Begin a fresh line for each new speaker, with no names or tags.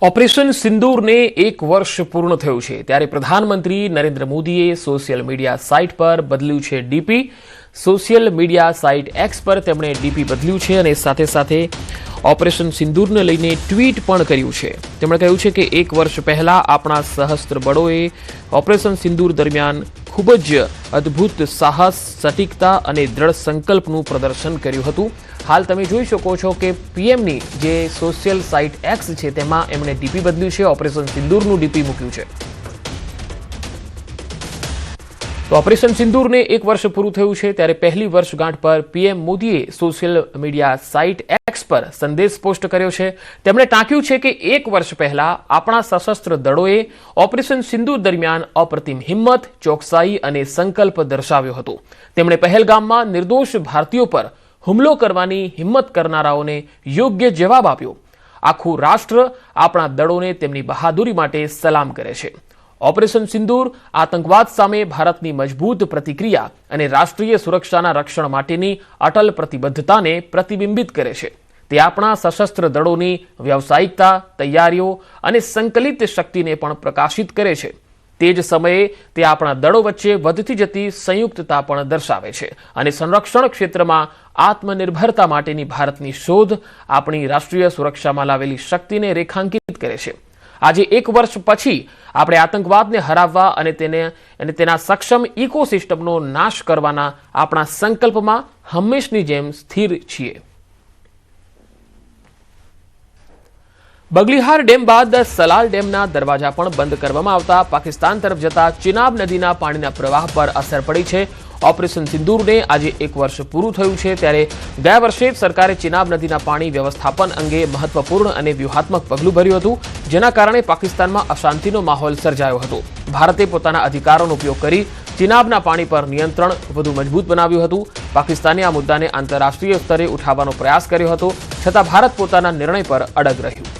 Operation સિંદૂરને 1 વર્ષ પૂર્ણ થયું છે ત્યારે પ્રધાનમંત્રી નરેન્દ્ર મોદીએ સોશિયલ મીડિયા સાઇટ પર બદલ્યું છે DP. Social media site x પર તેમણે ડીપી બદલ્યું છે અને સાથે સાથે ઓપરેશન સિંદૂરને લઈને ટ્વીટ પણ કર્યું છે। તેમણે કહ્યું છે કે 1 વર્ષ પહેલા આપણા સશસ્ત્ર બળોએ ઓપરેશન સિંદૂર દરમિયાન ખૂબ જ અદ્ભુત સાહસ, સટીકતા અને દ્રઢ સંકલ્પનું પ્રદર્શન કર્યું હતું। હાલ તમે જોઈ શકો છો કે પીએમની જે સોશિયલ સાઇટ એક્સ છે તેમાં એમણે ડીપી બદલ્યું છે, ઓપરેશન સિંદૂરનું ડીપી મૂક્યું છે। તો ઓપરેશન સિંદૂરને 1 વર્ષ પૂરું થયું છે ત્યારે પહેલી વર્ષગાંઠ પર પીએમ મોદીએ સોશિયલ મીડિયા સાઇટ એક્સ પર સંદેશ પોસ્ટ કર્યો છે। તેમણે ટાંક્યું છે કે 1 વર્ષ પહેલા આપણા સશસ્ત્ર દળોએ ઓપરેશન સિંદૂર દરમિયાન અપ્રતિમ હિંમત, ચોકસાઈ અને સંકલ્પ દર્શાવ્યો હતો। તેમણે પહેલગામમાં નિર્દોષ ભારતીયો પર હુમલો કરવાની હિંમત કરનારાઓને યોગ્ય જવાબ આપ્યો। આખું રાષ્ટ્ર આપણા દળોને તેમની બહાદુરી માટે સલામ કરે છે। ઓપરેશન સિંદૂર આતંકવાદ સામે ભારતની મજબૂત પ્રતિક્રિયા અને રાષ્ટ્રીય સુરક્ષાના રક્ષણ માટેની અટલ પ્રતિબદ્ધતાને પ્રતિબિંબિત કરે છે। તે આપણા સશસ્ત્ર દળોની વ્યાવસાયિકતા, તૈયારીઓ અને સંકલિત શક્તિને પણ પ્રકાશિત કરે છે। તે જ સમયે તે આપણા દળો વચ્ચે વધતી જતી સંયુક્તતા પણ દર્શાવે છે અને સંરક્ષણ ક્ષેત્રમાં આત્મનિર્ભરતા માટેની ભારતની શોધ આપણી રાષ્ટ્રીય સુરક્ષામાં લાવેલી શક્તિને રેખાંકિત કરે છે। આજે 1 વર્ષ પછી આપણે આતંકવાદને હરાવવા અને તેના સક્ષમ ઇકોસિસ્ટમનો નાશ કરવાના આપણા સંકલ્પમાં હંમેશની જેમ સ્થિર છીએ। બગલીહાર ડેમ બાદ સલાલ ડેમના દરવાજા પણ બંધ કરવામાં આવતા પાકિસ્તાન તરફ જતા ચિનાબ નદીના પાણીના પ્રવાહ પર અસર પડી છે। ઓપરેશન સિંદૂરને આજે 1 વર્ષ પૂરું થયું છે ત્યારે ગયા વર્ષે સરકારે ચિનાબ નદીના પાણી વ્યવસ્થાપન અંગે મહત્વપૂર્ણ અને વ્યૂહાત્મક પગલું ભર્યું હતું, જેના કારણે પાકિસ્તાનમાં અશાંતિનો માહોલ સર્જાયો હતો। ભારતે પોતાના અધિકારોનો ઉપયોગ કરી ચિનાબના પાણી પર નિયંત્રણ વધુ મજબૂત બનાવ્યું હતું। પાકિસ્તાને આ મુદ્દાને આંતરરાષ્ટ્રીય સ્તરે ઉઠાવવાનો પ્રયાસ કર્યો હતો, છતાં ભારત પોતાના નિર્ણય પર અડગ રહ્યું।